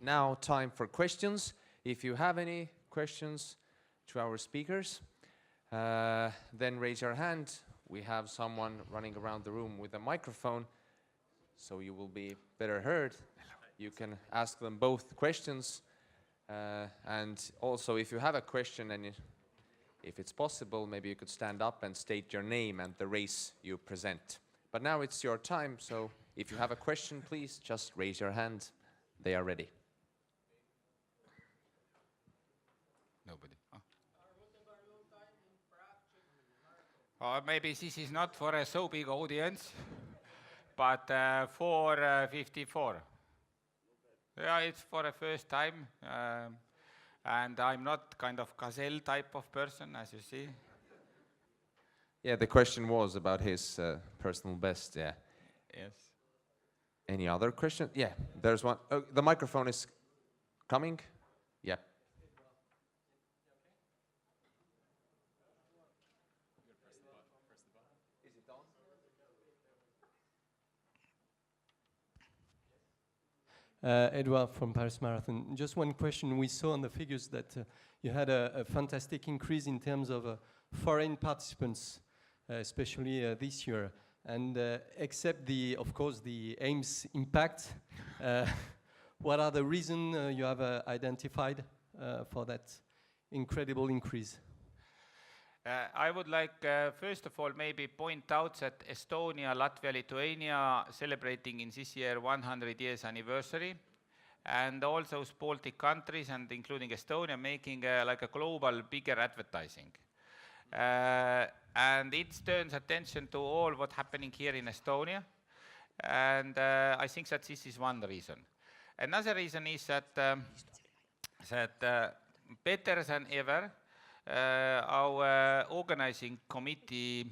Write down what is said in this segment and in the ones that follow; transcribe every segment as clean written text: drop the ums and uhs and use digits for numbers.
Now time for questions. If you have any questions to our speakers, then raise your hand. We have someone running around the room with a microphone, so you will be better heard. You can ask them both questions. And also, if you have a question and if it's possible, maybe you could stand up and state your name and the race you present. But now it's your time, so if you have a question, please just raise your hand. They are ready. Nobody. Or maybe this is not for a so big audience, but 4:54. Yeah, it's for the first time, and I'm not kind of gazelle type of person, as you see. Yeah, the question was about his personal best, yeah. Yes. Any other question? Yeah, there's one. Oh, the microphone is coming. Yeah. Edouard from Paris Marathon. Just one question. We saw on the figures that you had a fantastic increase in terms of foreign participants, especially this year. And except of course, the AIMS impact, what are the reasons you have identified for that incredible increase? I would like, first of all, maybe point out that Estonia, Latvia, Lithuania celebrating in this year 100 years anniversary, and all those Baltic countries, and including Estonia, making like a global bigger advertising. And it turns attention to all what's happening here in Estonia, and I think that this is one reason. Another reason is that, better than ever, our organizing committee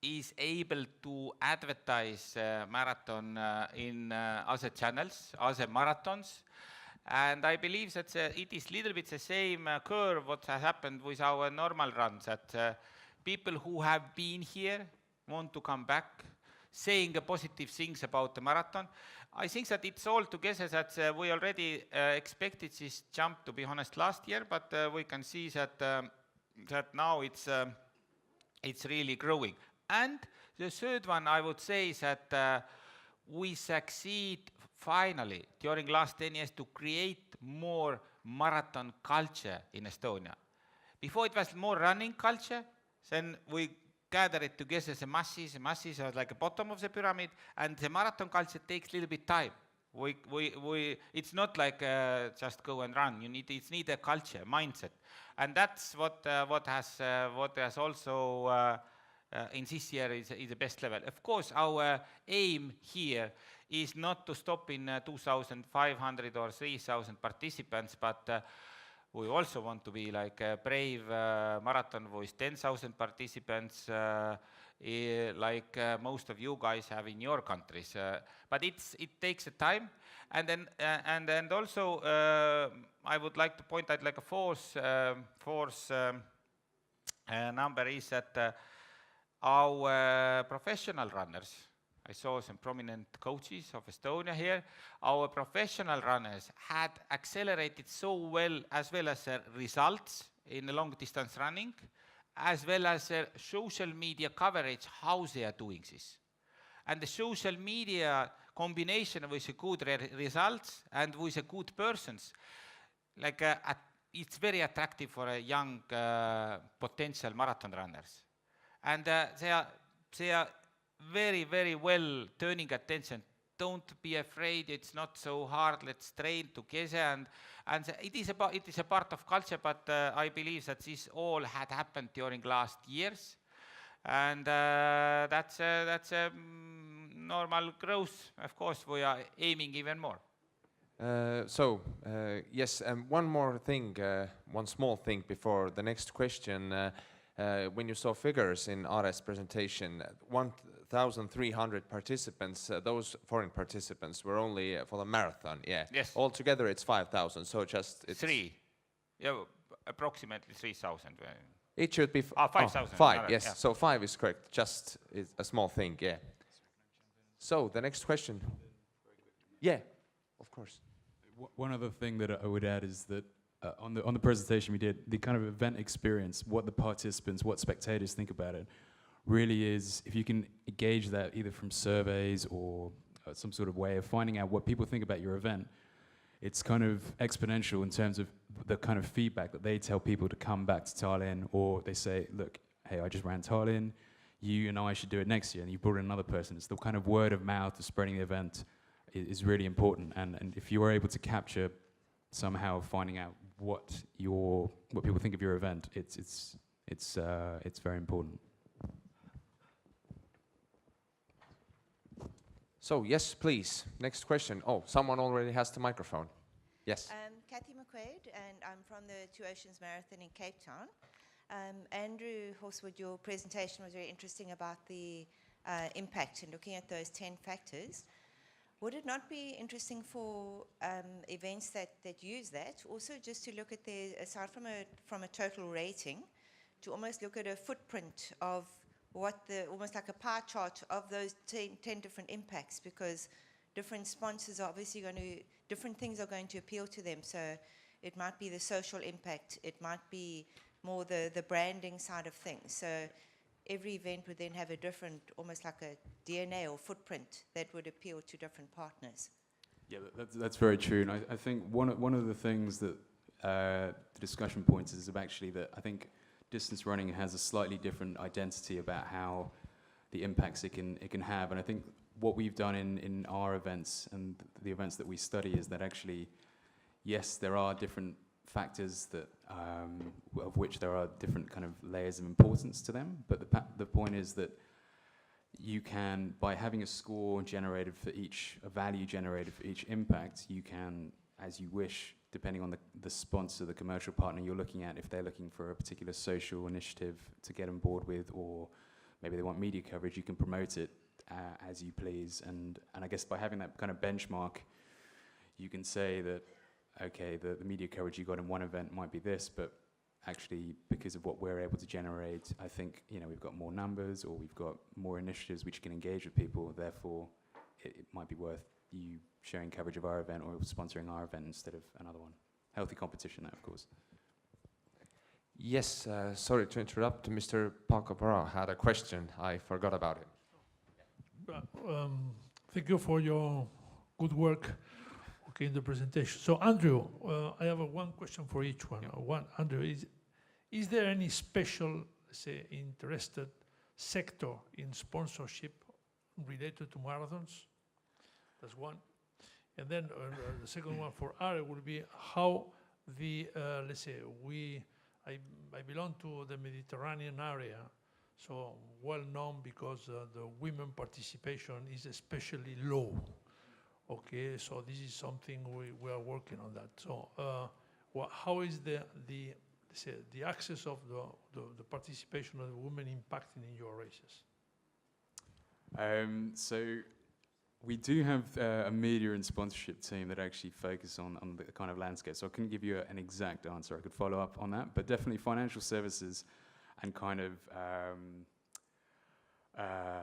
is able to advertise marathon in other channels, other marathons. And I believe that it is a little bit the same curve what has happened with our normal runs, that people who have been here want to come back, saying positive things about the marathon. I think that it's all together that we already expected this jump, to be honest, last year, but we can see that that now it's really growing. And the third one, I would say, is that we succeed finally during last 10 years to create more marathon culture in Estonia. Before it was more running culture, then we gather it together as a masses. The masses are like the bottom of the pyramid, and the marathon culture takes a little bit time. It's not like just go and run. It's need a culture, mindset, and that's what has also in this year is the best level. Of course, our aim here is not to stop in 2,500 or 3,000 participants, but we also want to be like a brave marathon with 10,000 participants, like most of you guys have in your countries. But it takes a time. And then also I would like to point out like a fourth number is that our professional runners, I saw some prominent coaches of Estonia here. Our professional runners had accelerated so well as their results in long distance running, as well as their social media coverage, how they are doing this. And the social media combination with the good results and with the good persons, like it's very attractive for a young potential marathon runners. And they are very, very well turning attention. Don't be afraid, it's not so hard, let's train together. And it is a part of culture, but I believe that this all had happened during last years. And that's a normal growth. Of course, we are aiming even more. Yes, one more thing, one small thing before the next question. When you saw figures in Aare's presentation, 1,300 participants, those foreign participants were only for the marathon, yeah. Yes. Altogether it's 5,000, so just... It's approximately 3,000. It should be... 5,000. 5, yes, yeah. so 5 is correct, just is a small thing, yeah. So, the next question. Yeah, of course. One other thing that I would add is that on the presentation we did, the kind of event experience, what the participants, what spectators think about it, really is, if you can gauge that either from surveys or some sort of way of finding out what people think about your event, it's kind of exponential in terms of the kind of feedback that they tell people to come back to Tallinn, or they say, look, hey, I just ran Tallinn, you and I should do it next year, and you brought in another person. It's the kind of word of mouth of spreading the event is really important, and if you are able to capture somehow finding out what people think of your event, it's very important. So yes, please. Next question. Oh, someone already has the microphone. Yes. Kathy McQuaid, and I'm from the Two Oceans Marathon in Cape Town. Andrew Horswood, your presentation was very interesting about the impact and looking at those 10 factors. Would it not be interesting for events that use that, also just to look at aside from a total rating, to almost look at a footprint of almost like a pie chart of those 10 different impacts, because different sponsors are obviously different things are going to appeal to them. So it might be the social impact, it might be more the branding side of things. So every event would then have a different, almost like a DNA or footprint that would appeal to different partners. Yeah, that's very true. And I think one of the things that the discussion points is actually that I think distance running has a slightly different identity about how the impacts it can have. And I think what we've done in our events and the events that we study is that actually, yes, there are different factors that of which there are different kind of layers of importance to them. But the point is that you can, by having a score generated for a value generated for each impact, you can, as you wish, depending on the sponsor, the commercial partner you're looking at, if they're looking for a particular social initiative to get on board with, or maybe they want media coverage, you can promote it as you please. And I guess by having that kind of benchmark, you can say that, okay, the media coverage you got in one event might be this, but actually because of what we're able to generate, I think, we've got more numbers, or we've got more initiatives which can engage with people, therefore it might be worth you sharing coverage of our event or sponsoring our event instead of another one. Healthy competition, that, of course. Yes, sorry to interrupt. Mr. Pakapara had a question. I forgot about it. Thank you for your good work in the presentation. So Andrew, I have one question for each one. Yeah. Andrew, is there any special, say, interested sector in sponsorship related to marathons? That's one. And then the second one for Ari would be how let's say, I belong to the Mediterranean area, so well known because the women participation is especially low. Okay, so this is something we are working on that. So how is the access of the participation of the women impacting in your races? So we do have a media and sponsorship team that actually focus on the kind of landscape. So I couldn't give you an exact answer. I could follow up on that, but definitely financial services and kind of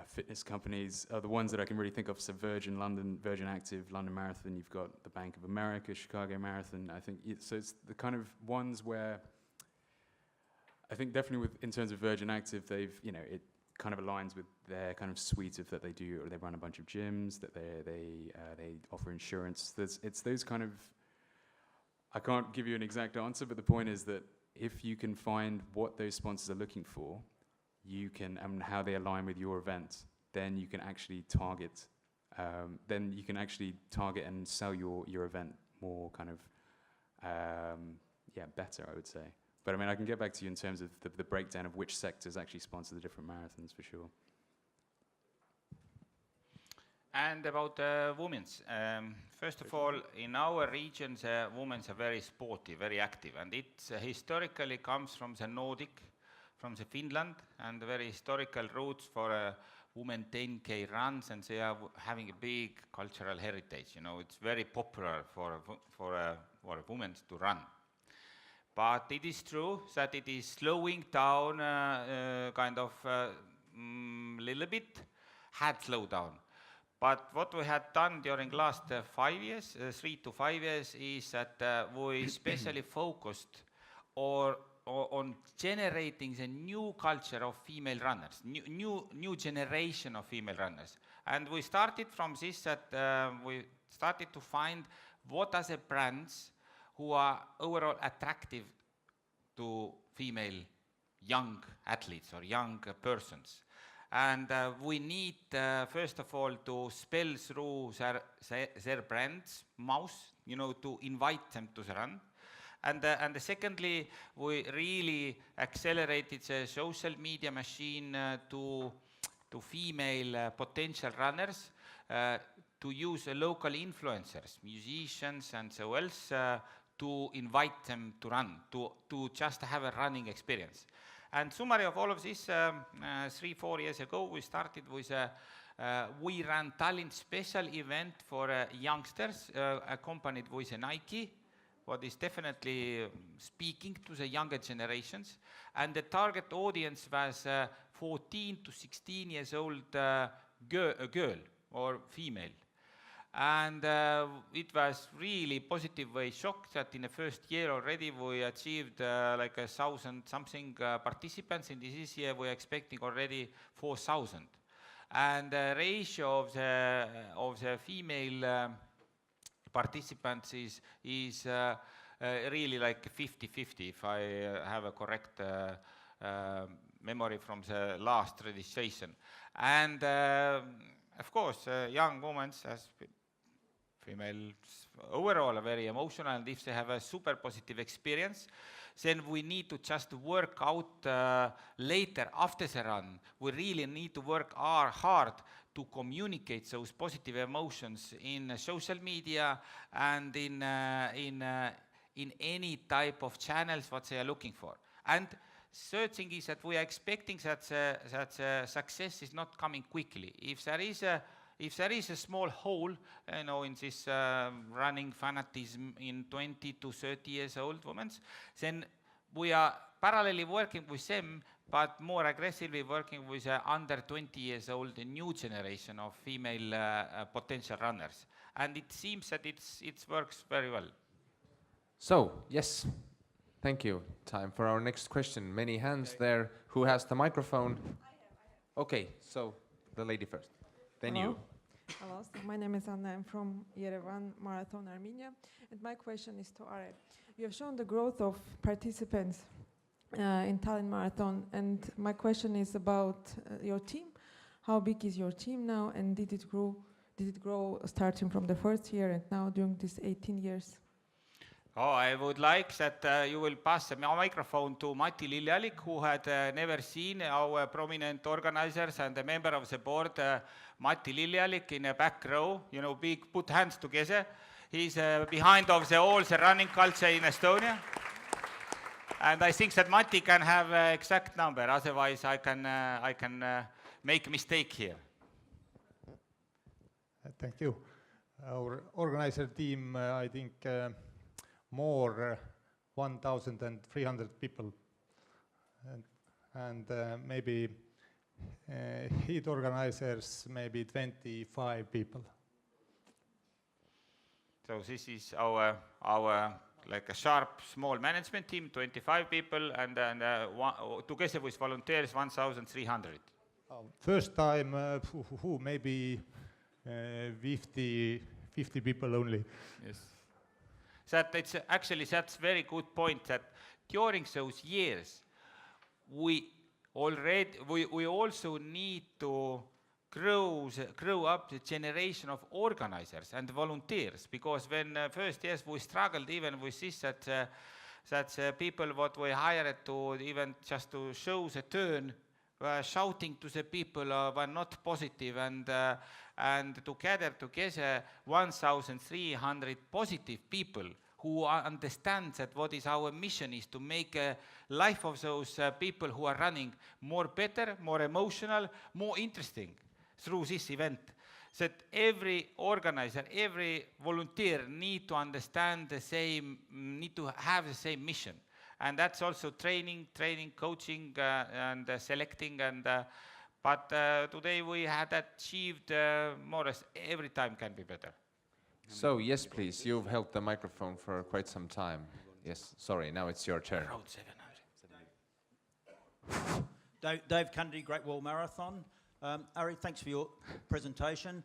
fitness companies are the ones that I can really think of. So Virgin London, Virgin Active, London Marathon. You've got the Bank of America, Chicago Marathon. I think so. It's the kind of ones where I think definitely in terms of Virgin Active, they've it kind of aligns with their kind of suite of that they do. Or they run a bunch of gyms, that they offer insurance. It's those kind of. I can't give you an exact answer, but the point is that if you can find what those sponsors are looking for, you can, and how they align with your event, then you can actually target. And sell your event more kind of, better, I would say. But I mean, I can get back to you in terms of the breakdown of which sectors actually sponsor the different marathons, for sure. And about women's, first of all, in our regions, women are very sporty, very active, and it historically comes from the Nordic, from the Finland, and very historical roots for women 10K runs, and they are having a big cultural heritage. It's very popular for women to run. But it is true that it is slowing down, little bit, had slowed down. But what we had done during last 5 years, 3 to 5 years, is that we especially focused on generating the new culture of female runners, new generation of female runners. And we started from this that we started to find what are the brands who are overall attractive to female young athletes or young persons. And we need, first of all, to spell through their brand's mouth, to invite them to the run. And secondly, we really accelerated the social media machine to female potential runners, to use local influencers, musicians and so else, to invite them to run, to just have a running experience. And summary of all of this, 3-4 years ago, we started with we ran Tallinn special event for youngsters, accompanied with a Nike, what is definitely speaking to the younger generations. And the target audience was 14 to 16 years old girl or female. And it was really positive way shocked that in the first year already we achieved like 1,000 something participants. In this year we're expecting already 4,000. And the ratio of the female participants is really like 50-50, if I have a correct memory from the last registration. And of course, young women, as females overall, are very emotional, and if they have a super positive experience, then we need to just work out later after the run. We really need to work hard to communicate those positive emotions in social media and in any type of channels what they are looking for. And third thing is that we are expecting that success is not coming quickly. If there is a small hole, in this running fanatism in 20 to 30 years old women, then we are parallelly working with them, but more aggressively working with under 20 years old, a new generation of female potential runners. And it seems that it works very well. So, yes, thank you. Time for our next question. Many hands there. Who has the microphone? Okay, so the lady first. Then you. Hello, so my name is Anna. I'm from Yerevan Marathon, Armenia. And my question is to Arep. You have shown the growth of participants in Tallinn Marathon. And my question is about your team. How big is your team now? And did it grow starting from the first year and now during these 18 years? Oh, I would like that you will pass the microphone to Mati Lillialik, who had never seen our prominent organizers and a member of the board, Mati Lillialik, in a back row. Big, put hands together. He's behind of all the running culture in Estonia. And I think that Mati can have an exact number, otherwise I can make a mistake here. Thank you. Our organizer team, I think, more 1,300 people, and maybe heat organizers, maybe 25 people. So this is our like a sharp small management team, 25 people, and together with volunteers, 1,300. First time, maybe 50 people only. Yes. That's very good point, that during those years we also need to grow up the generation of organizers and volunteers, because when first years we struggled even with this, that people what we hired to even just to show the turn were shouting to the people were not positive, and together 1,300 positive people who understand that what is our mission is to make life of those people who are running more better, more emotional, more interesting through this event. That every organizer, every volunteer need to understand the same, need to have the same mission. And that's also training, coaching, and selecting and But today we had achieved more or less every time can be better. So, yes, please. You've held the microphone for quite some time. Yes, sorry, now it's your turn. Road 700. Dave Cundy, Great Wall Marathon. Ari, thanks for your presentation.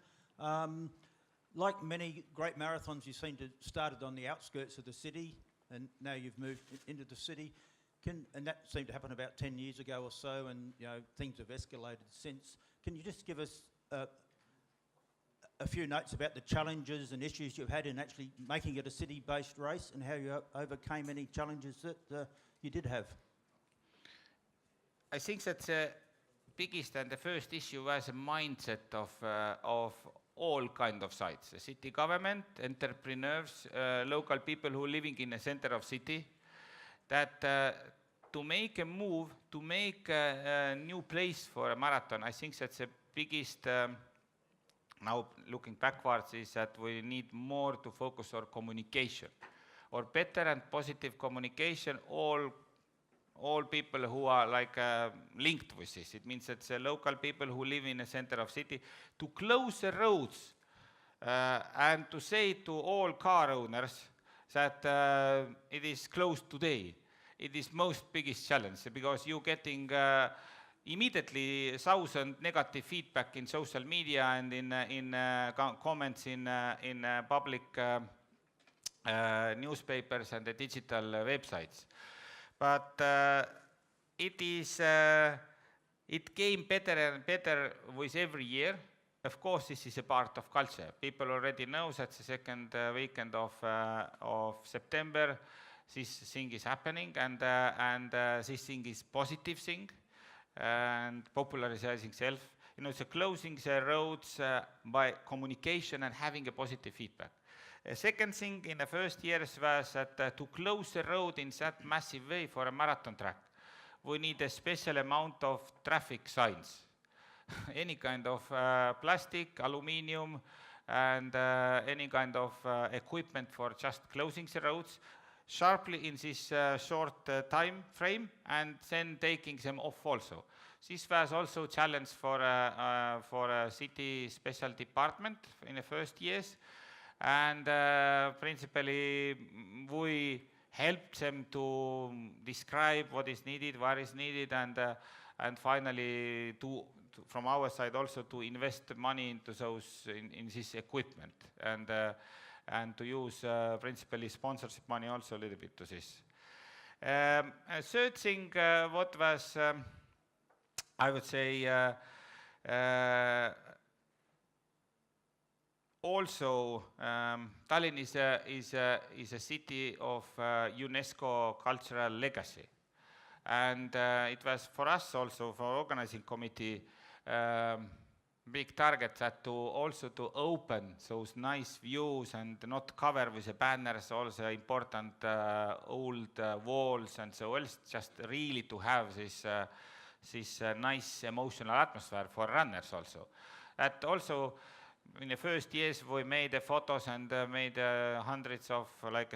Like many great marathons, you seem to have started on the outskirts of the city, and now you've moved into the city. And that seemed to happen about 10 years ago or so, and things have escalated since. Can you just give us a few notes about the challenges and issues you've had in actually making it a city-based race, and how you overcame any challenges that you did have? I think that the biggest and the first issue was a mindset of all kind of sites, the city government, entrepreneurs, local people who are living in the center of city, that to make a move, to make a new place for a marathon, I think that's the biggest, now looking backwards, is that we need more to focus on communication, or better and positive communication, all people who are like linked with this. It means that the local people who live in the center of city, to close the roads and to say to all car owners that it is closed today. It is most biggest challenge, because you're getting immediately 1,000 negative feedback in social media and in comments in public newspapers and the digital websites. But it came better and better with every year. Of course, this is a part of culture. People already know that the second weekend of September, this thing is happening, and this thing is positive thing, and popularizing self. The closing the roads by communication and having a positive feedback. A second thing in the first years was that to close the road in that massive way for a marathon track, we need a special amount of traffic signs. Any kind of plastic, aluminium, and any kind of equipment for just closing the roads sharply in this short time frame, and then taking them off also. This was also a challenge for a city special department in the first years. And principally, we helped them to describe what is needed, where is needed, and finally, from our side also, to invest money into those in this equipment, and to use principally sponsorship money also a little bit to this. A third thing, what was I would say. Also, Tallinn is a city of UNESCO cultural legacy, and it was for us also, for organizing committee, big target that to open those nice views and not cover with the banners also important old walls and so else, just really to have this nice emotional atmosphere for runners also. That also. In the first years, we made photos and made hundreds of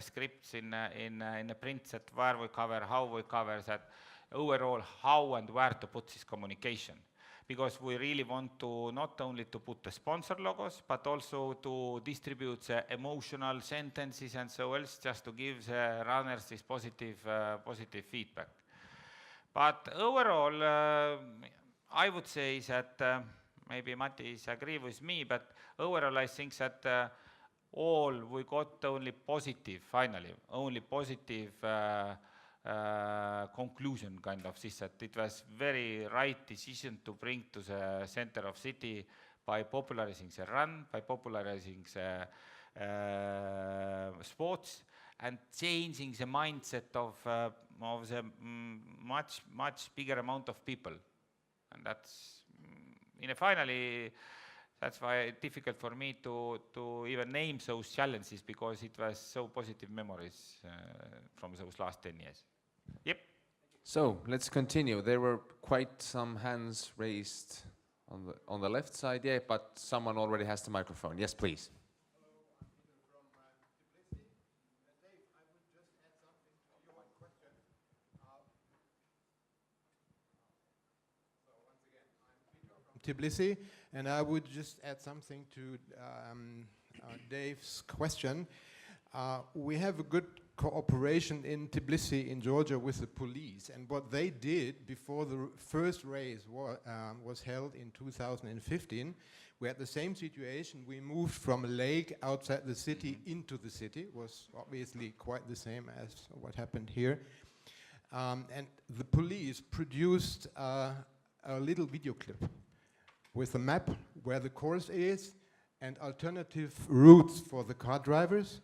scripts in the print that where we cover, how we cover, that overall how and where to put this communication. Because we really want to not only to put the sponsor logos, but also to distribute the emotional sentences and so else, just to give the runners this positive feedback. But overall, I would say that maybe Matti agree with me, but overall I think that all we got only positive, finally, only positive conclusion kind of this, that it was very right decision to bring to the center of city by popularizing the run, by popularizing the sports, and changing the mindset of the much bigger amount of people. And that's finally, that's why it's difficult for me to even name those challenges, because it was so positive memories from those last 10 years. Yep. So let's continue. There were quite some hands raised on the left side, yeah, but someone already has the microphone. Yes, please. Tbilisi, and I would just add something to Dave's question. We have a good cooperation in Tbilisi, in Georgia, with the police, and what they did before the first race was held in 2015, we had the same situation. We moved from a lake outside the city into the city. It was obviously quite the same as what happened here. And the police produced a little video clip with a map where the course is and alternative routes for the car drivers.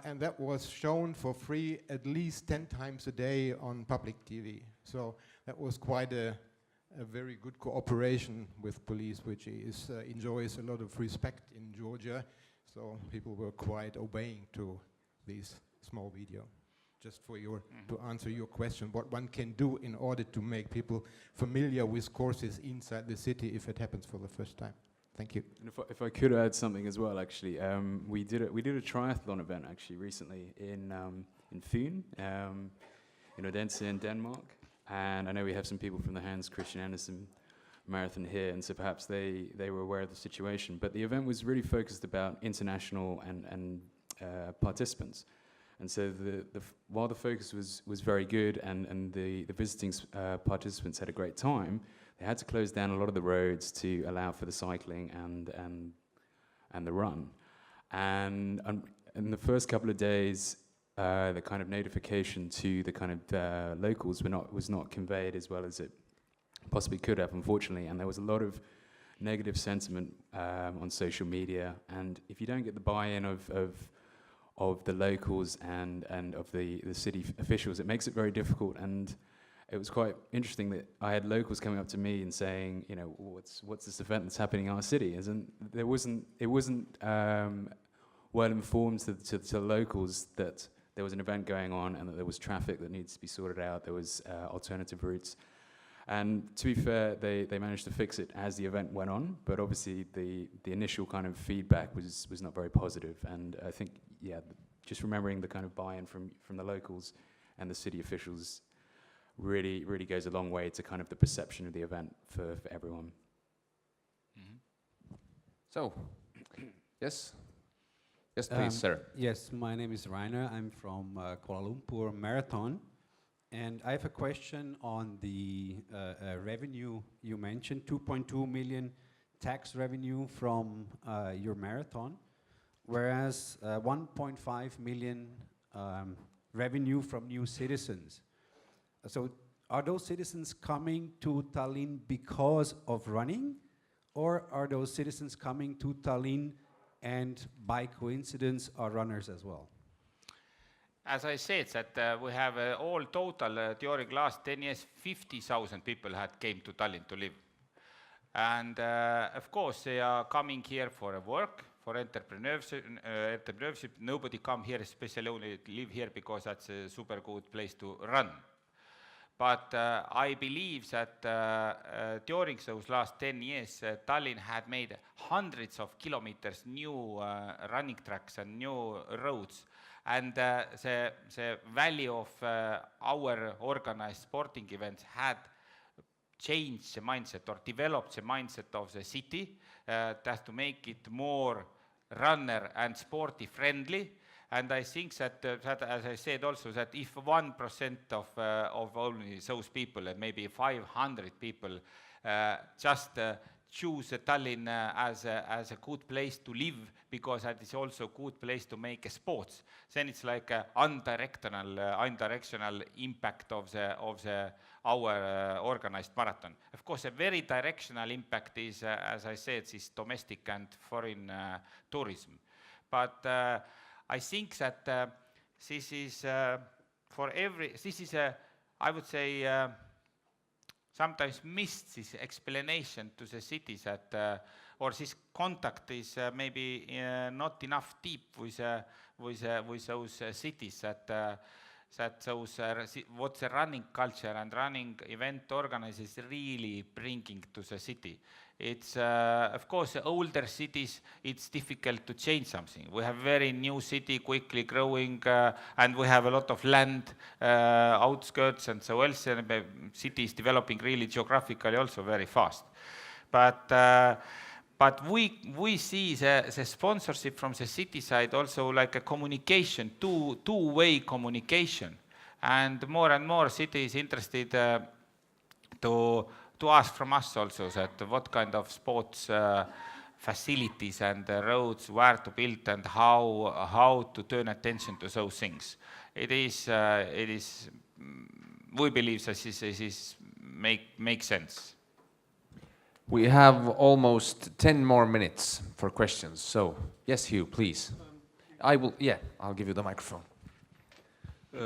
And that was shown for free at least 10 times a day on public TV. So that was quite a very good cooperation with police, which enjoys a lot of respect in Georgia. So people were quite obeying to these small video. Just for to answer your question, what one can do in order to make people familiar with courses inside the city if it happens for the first time. Thank you. And if I could add something as well, actually, we did a triathlon event actually recently in Fyn, in Odense in Denmark, and I know we have some people from the Hans Christian Andersen Marathon here, and so perhaps they were aware of the situation. But the event was really focused about international and participants, and so while the focus was very good and the visiting participants had a great time, they had to close down a lot of the roads to allow for the cycling and the run. And in the first couple of days, the kind of notification to the kind of locals was not conveyed as well as it possibly could have, unfortunately. And there was a lot of negative sentiment on social media. And if you don't get the buy-in of the locals and of the city officials, it makes it very difficult. And it was quite interesting that I had locals coming up to me and saying, you know, what's this event that's happening in our city? It wasn't well informed to the locals that there was an event going on and that there was traffic that needs to be sorted out. There was alternative routes, and to be fair, they managed to fix it as the event went on. But obviously, the initial kind of feedback was not very positive. And I think, yeah, just remembering the kind of buy-in from the locals and the city officials really goes a long way to kind of the perception of the event for everyone. So, yes, please, sir. Yes, my name is Rainer. I'm from Kuala Lumpur Marathon, and I have a question on the revenue you mentioned. 2.2 million tax revenue from your marathon, whereas 1.5 million revenue from new citizens. So are those citizens coming to Tallinn because of running, or are those citizens coming to Tallinn and by coincidence are runners as well? As I said, that we have all total during last 10 years, 50,000 people had came to Tallinn to live. And of course, they are coming here for work, for entrepreneurship. Nobody come here especially only live here because that's a super good place to run. But I believe that during those last 10 years, Tallinn had made hundreds of kilometers new running tracks and new roads. And the value of our organized sporting events had changed the mindset or developed the mindset of the city that to make it more runner and sporty friendly. And I think that, as I said also, that if 1% of only those people, and maybe 500 people, just choose Tallinn as a good place to live, because that is also a good place to make sports, then it's like a unidirectional impact of our organized marathon. Of course, a very directional impact is, as I said, is domestic and foreign tourism. But I think that this is I would say, sometimes missed this explanation to the cities that, or this contact is maybe not enough deep with those cities that those what the running culture and running event organizers really bringing to the city. It's of course older cities, it's difficult to change something. We have very new city quickly growing and we have a lot of land outskirts and so else, and city is developing really geographically also very fast. But we see the sponsorship from the city side also like a communication, two-way communication. And more cities interested to ask from us also that what kind of sports facilities and roads where to build and how to turn attention to those things. It is we believe that this is make sense. We have almost 10 more minutes for questions. So, yes, Hugh, please. I'll give you the microphone.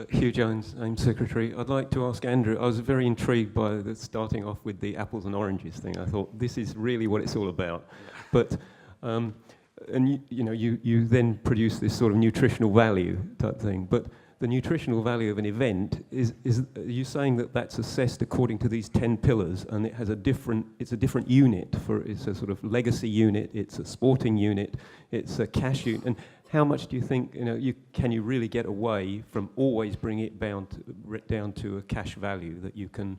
Hugh Jones, I'm secretary. I'd like to ask Andrew, I was very intrigued by the starting off with the apples and oranges thing. I thought this is really what it's all about. But, and you then produce this sort of nutritional value type thing. But the nutritional value of an event is are you saying that that's assessed according to these 10 pillars, and it's a different unit it's a sort of legacy unit, it's a sporting unit, it's a cash unit, and how much do you think can you really get away from always bring it down to a cash value that you can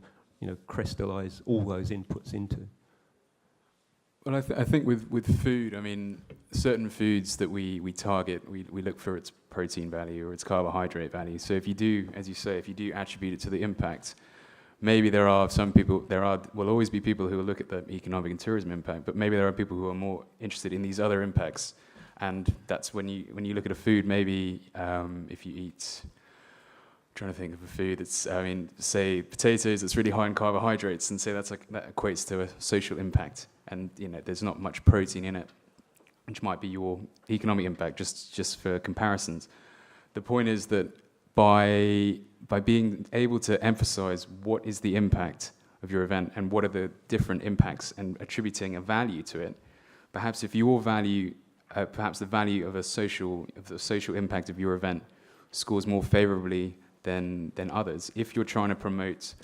crystallize all those inputs into? Well, I think with food, I mean, certain foods that we target, we look for its protein value or its carbohydrate value. So if you do, as you say, if you do attribute it to the impact, maybe there will always be people who will look at the economic and tourism impact, but maybe there are people who are more interested in these other impacts. And that's when you look at a food, maybe if you eat, I'm trying to think of a food that's, say potatoes, that's really high in carbohydrates, and say that equates to a social impact. And there's not much protein in it, which might be your economic impact, just for comparisons. The point is that by being able to emphasize what is the impact of your event and what are the different impacts and attributing a value to it, perhaps if your value, perhaps the value of the social impact of your event scores more favorably than others. If you're trying to promote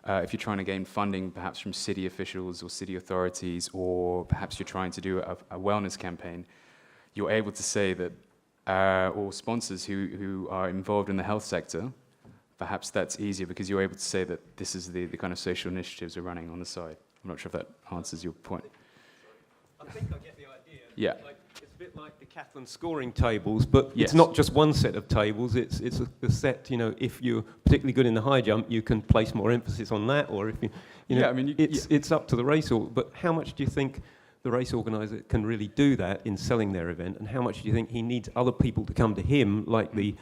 if you're trying to gain funding perhaps from city officials or city authorities, or perhaps you're trying to do a wellness campaign, you're able to say that, or sponsors who are involved in the health sector, perhaps that's easier because you're able to say that this is the kind of social initiatives we're running on the side. I'm not sure if that answers your point. I think I get the idea. Yeah. It's a bit like decathlon scoring tables, but yes. It's not just one set of tables. It's a set. If you're particularly good in the high jump, you can place more emphasis on that. Or if it's up to the race. But how much do you think the race organizer can really do that in selling their event, and how much do you think he needs other people to come to him, like the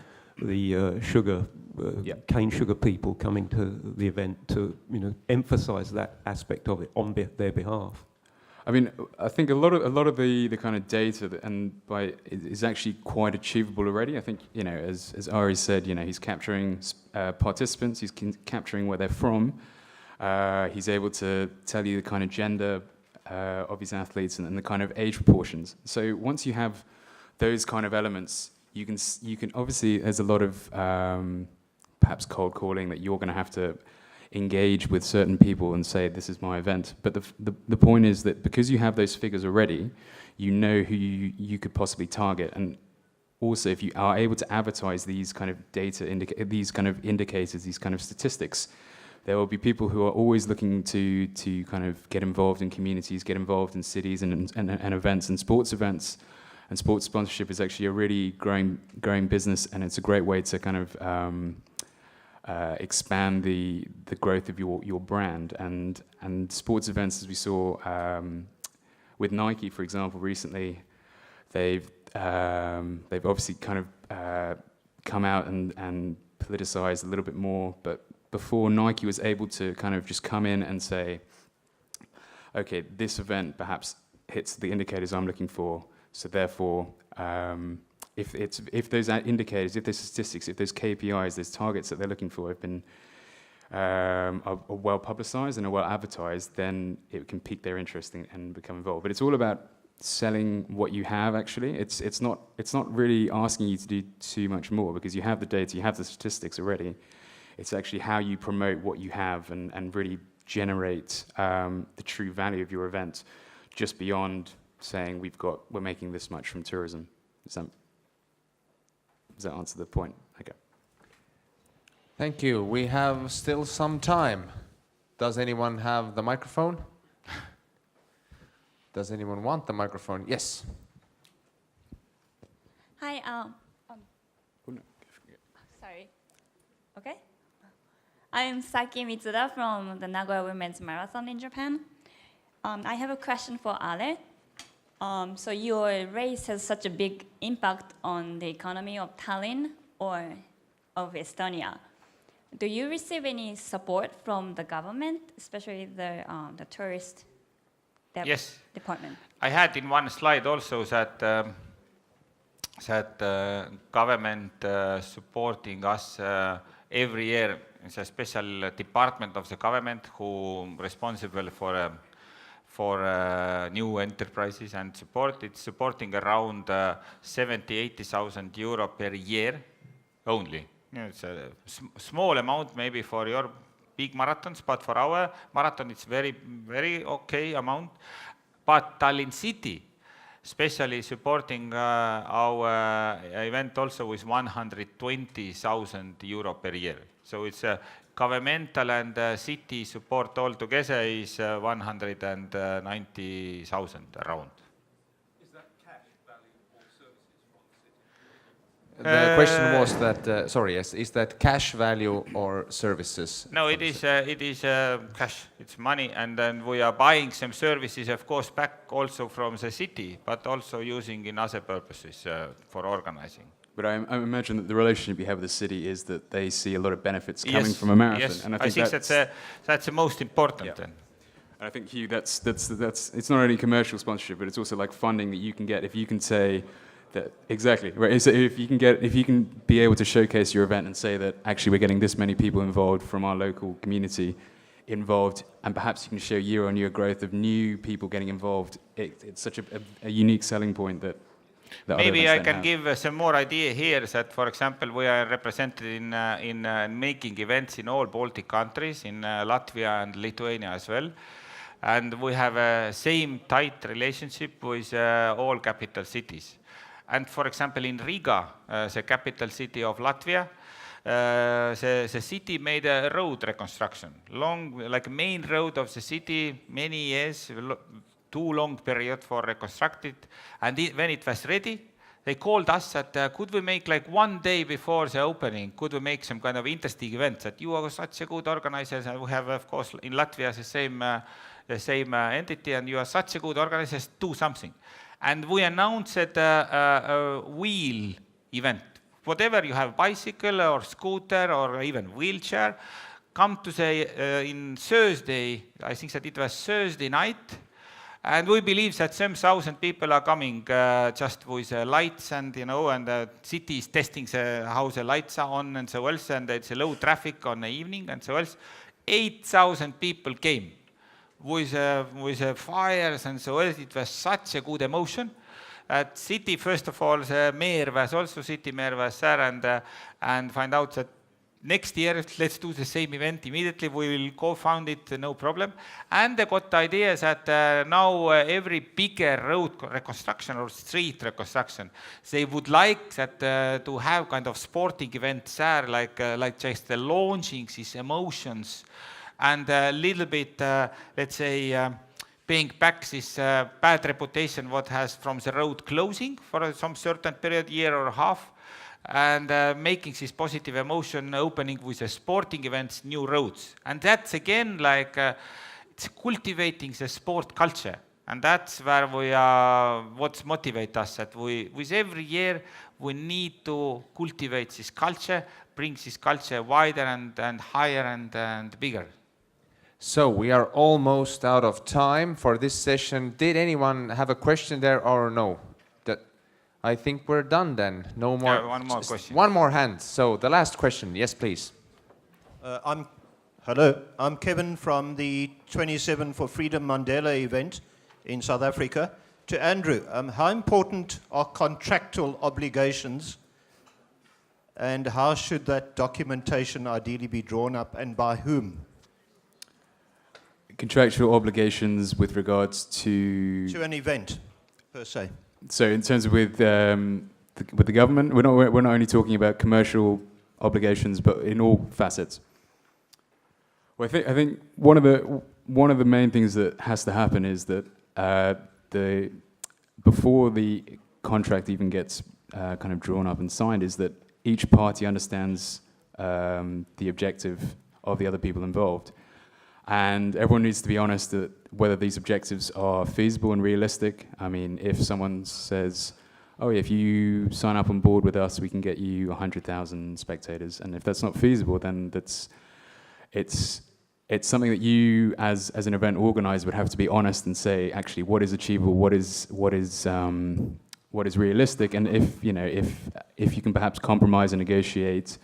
cane sugar people coming to the event to emphasize that aspect of it on their behalf? I mean, I think a lot of the kind of data is actually quite achievable already. I think as Ari said, he's capturing participants, he's capturing where they're from. He's able to tell you the kind of gender of his athletes and the kind of age proportions. So once you have those kind of elements, you can obviously, there's a lot of perhaps cold calling that you're going to have to engage with certain people and say, this is my event. But the point is that because you have those figures already, you know who you could possibly target. And also, if you are able to advertise these kind of these kind of indicators, these kind of statistics, there will be people who are always looking to kind of get involved in communities, get involved in cities and events and sports events. And sports sponsorship is actually a really growing business, and it's a great way to kind of expand the growth of your brand. And sports events, as we saw with Nike, for example, recently, they've obviously kind of come out and politicized a little bit more. But before, Nike was able to kind of just come in and say, okay, this event perhaps hits the indicators I'm looking for, so therefore if those indicators, if those statistics, if those KPIs, those targets that they're looking for have been are well publicized and are well advertised, then it can pique their interest and become involved. But it's all about selling what you have. Actually, it's not really asking you to do too much more, because you have the data, you have the statistics already. It's actually how you promote what you have and really generate the true value of your event, just beyond saying we're making this much from tourism. Does that answer the point? Okay. Thank you. We have still some time. Does anyone have the microphone? Does anyone want the microphone? Yes. Hi. Sorry. Okay. I'm Saki Mitsuda from the Nagoya Women's Marathon in Japan. I have a question for Ale. So your race has such a big impact on the economy of Tallinn or of Estonia. Do you receive any support from the government, especially the tourist Yes. department? I had in one slide also that government supporting us every year. It's a special department of the government who responsible for new enterprises and support. It's supporting around 70,000-80,000 euro per year only. You know, it's a small amount maybe for your big marathons, but for our marathon it's very okay amount. But Tallinn City, especially supporting our event also with 120,000 euro per year. So it's a governmental and city support altogether is 190,000 around. Is that cash value or services from the city? The question was that, sorry, yes, is that cash value or services? No, it is cash, it's money, and then we are buying some services, of course, back also from the city, but also using in other purposes for organizing. But I imagine that the relationship you have with the city is that they see a lot of benefits coming from a marathon. Yes, and I think that's the most important then. And I think, Hugh, that's it's not only commercial sponsorship, but it's also like funding that you can get if you can say that exactly right. So if you can be able to showcase your event and say that actually we're getting this many people involved from our local community involved, and perhaps you can show year-on-year growth of new people getting involved. It's such a unique selling point that. Maybe I can give some more idea here that, for example, we are represented in making events in all Baltic countries, in Latvia and Lithuania as well. And we have a same tight relationship with all capital cities. And for example, in Riga, the capital city of Latvia, the city made a road reconstruction. Like main road of the city, many years, too long period for reconstruct it, and when it was ready, they called us that could we make like one day before the opening, could we make some kind of interesting event, that you are such a good organizers, and we have of course in Latvia the same entity, and you are such a good organizers, do something. And we announced a wheel event. Whatever you have, bicycle or scooter or even wheelchair, come to in Thursday, I think that it was Thursday night. And we believe that some 1,000 people are coming just with lights and, you know, and the city is testing how the lights are on and so else, and it's a low traffic on the evening and so else. 8,000 people came with fires and so else. It was such a good emotion. At city, first of all, the mayor was also, city mayor was there and find out that next year, let's do the same event immediately. We will co-found it, no problem. And they got the idea that now every bigger road reconstruction or street reconstruction, they would like that to have kind of sporting events there, like just the launching these emotions and a little bit, let's say, paying back this bad reputation what has from the road closing for some certain period, year or half. And making this positive emotion opening with the sporting events, new roads. And that's again like it's cultivating the sport culture. And that's where we are, what's motivate us, that with every year we need to cultivate this culture, bring this culture wider and higher and bigger. So we are almost out of time for this session. Did anyone have a question there or no? I think we're done then. No more. One more question. One more hand. So the last question. Yes, please. Hello. I'm Kevin from the 27 for Freedom Mandela event in South Africa. To Andrew, how important are contractual obligations, and how should that documentation ideally be drawn up, and by whom? Contractual obligations with regards to an event, per se. So in terms of with the government, we're not only talking about commercial obligations, but in all facets. Well, I think one of the main things that has to happen is that before the contract even gets kind of drawn up and signed, is that each party understands the objective of the other people involved. And everyone needs to be honest that whether these objectives are feasible and realistic. I mean, if someone says, oh, if you sign up on board with us, we can get you 100,000 spectators. And if that's not feasible, then it's something that you, as an event organizer, would have to be honest and say, actually, what is achievable, what is realistic, and if you can perhaps compromise and negotiate,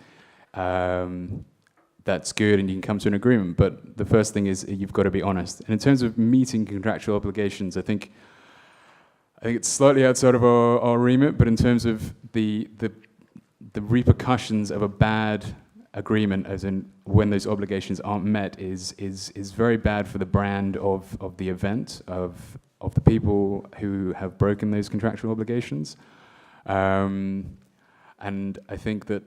that's good, and you can come to an agreement. But the first thing is you've got to be honest. And in terms of meeting contractual obligations, I think it's slightly outside of our remit, but in terms of the repercussions of a bad agreement, as in when those obligations aren't met, is very bad for the brand of the event, of the people who have broken those contractual obligations. And I think that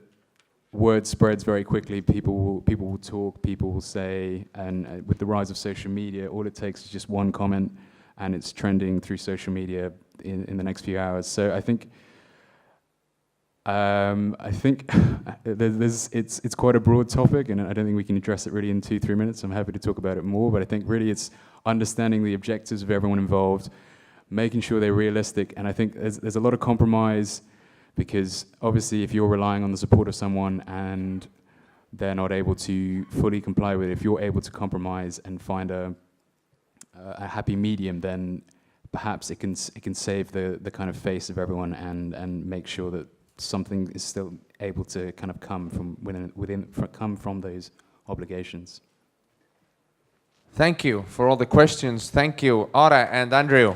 word spreads very quickly. People will talk, people will say, and with the rise of social media, all it takes is just one comment, and it's trending through social media in the next few hours. So I think it's quite a broad topic, and I don't think we can address it really in 2-3 minutes. I'm happy to talk about it more, but I think really it's understanding the objectives of everyone involved, making sure they're realistic, and I think there's a lot of compromise, because obviously if you're relying on the support of someone and they're not able to fully comply with it, if you're able to compromise and find a happy medium, then perhaps it can save the kind of face of everyone and make sure that something is still able to kind of come from those obligations. Thank you for all the questions. Thank you, Are and Andrew.